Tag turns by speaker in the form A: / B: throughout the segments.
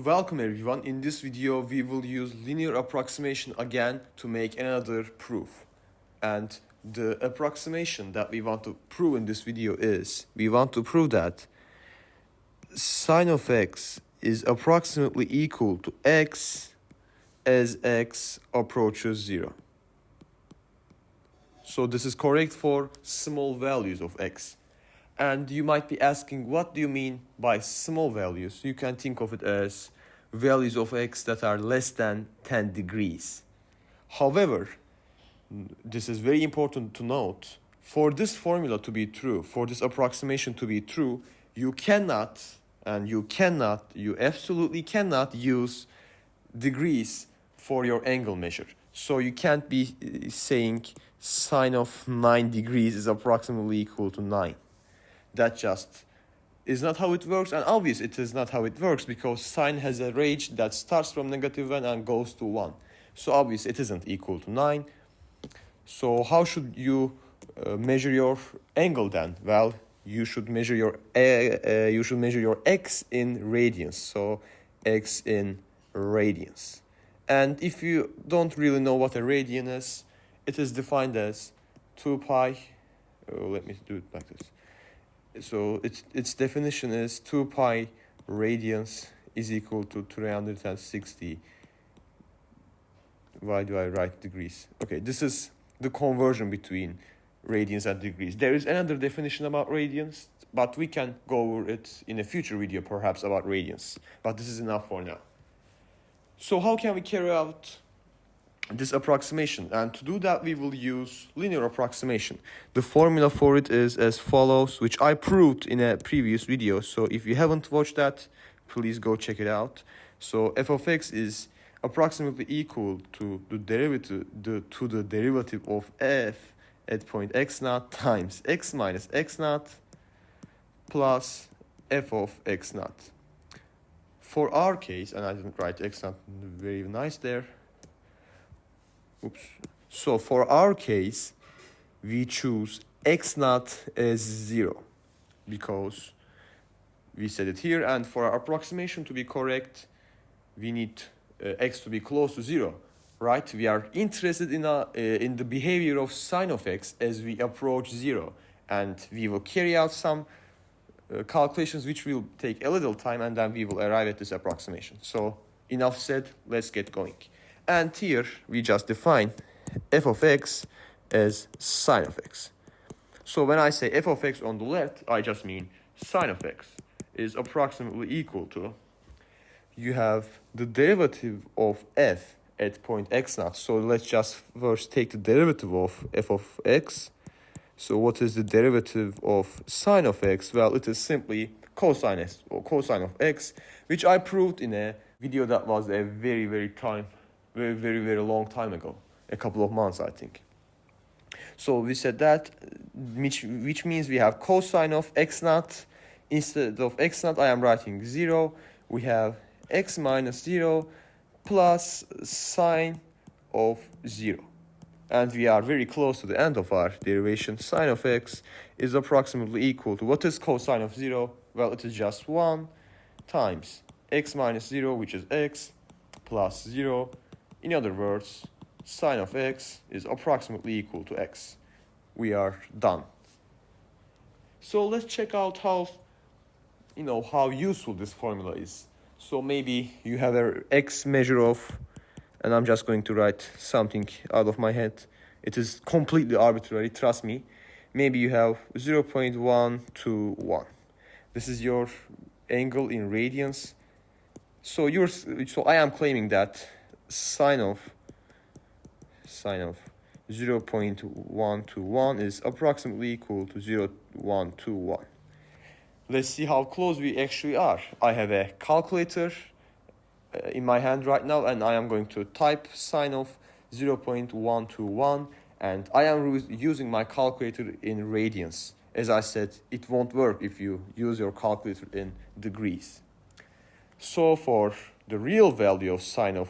A: Welcome everyone. In this video we will use linear approximation again to make another proof. And the approximation that we want to prove in this video is, we want to prove that sine of x is approximately equal to x as x approaches 0. So this is correct for small values of x. And you might be asking, what do you mean by small values? You can think of it as values of x that are less than 10 degrees. However, this is very important to note. For this formula to be true, for this approximation to be true, you absolutely cannot use degrees for your angle measure. So you can't be saying sine of 9 degrees is approximately equal to 9. That just is not how it works, and obviously it is not how it works because sine has a range that starts from -1 and goes to 1. So obviously it isn't equal to 9. So how should you measure your angle then? Well, you should measure your x in radians. So x in radians. And if you don't really know what a radian is, it is defined as 2 pi. Let me do it like this. So its definition is 2 pi radians is equal to 360. Why do I write degrees? Okay, this is the conversion between radians and degrees. There is another definition about radians, but we can go over it in a future video perhaps about radians. But this is enough for now. So how can we carry out this approximation? And to do that we will use linear approximation. The formula for it is as follows, which I proved in a previous video. So if you haven't watched that, please go check it out. So f of x is approximately equal to the derivative of f at point x naught times x minus x naught plus f of x naught. For our case, and I didn't write x naught very nice there. Oops. So for our case, we choose x naught as 0 because we set it here, and for our approximation to be correct, we need x to be close to 0, right? We are interested in the behavior of sine of x as we approach 0, and we will carry out some calculations which will take a little time, and then we will arrive at this approximation. So enough said, let's get going. And here we just define f of x as sine of x. So when I say f of x on the left, I just mean sine of x is approximately equal to, you have the derivative of f at point x naught. So let's just first take the derivative of f of x. So what is the derivative of sine of x? Well, it is simply cosine of x, which I proved in a video that was a very long time ago, a couple of months I think. So we said that, which means we have cosine of x naught. Instead of x naught I am writing 0. We have x minus 0 plus sine of 0. And we are very close to the end of our derivation. Sine of x is approximately equal to, what is cosine of 0? Well, it is just 1 times x minus 0, which is x, plus 0. In other words, sine of x is approximately equal to x. We are done. So let's check out how useful this formula is. So maybe you have an x measure of, and I'm just going to write something out of my head. It is completely arbitrary, trust me. Maybe you have 0.121. This is your angle in radians. So I am claiming that sine of 0.121 is approximately equal to 0.121. Let's see how close we actually are. I have a calculator in my hand right now, and I am going to type sine of 0.121, and I am using my calculator in radians. As I said, it won't work if you use your calculator in degrees. So for the real value of sine of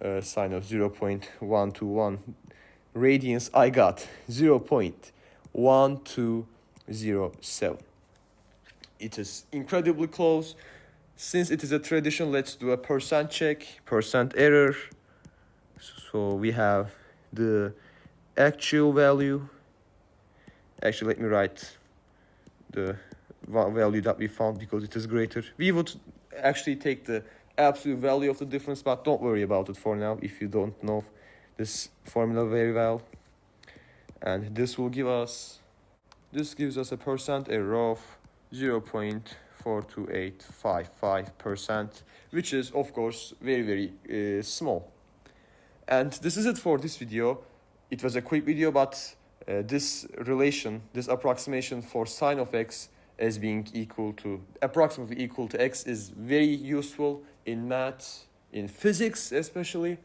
A: 0.121 radians, I got 0.1207. It is incredibly close. Since it is a tradition, let's do a percent check, percent error. So we have the actual value. Actually, let me write the value that we found because it is greater. We would actually take the absolute value of the difference, but don't worry about it for now if you don't know this formula very well. And this gives us a percent error of 0.42855%, which is of course very small. And this is it for this video. It was a quick video, but this approximation for sine of x as being approximately equal to x is very useful in math, in physics especially.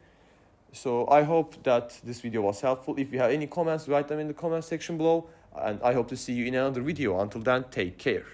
A: So I hope that this video was helpful. If you have any comments, write them in the comment section below. And I hope to see you in another video. Until then, take care.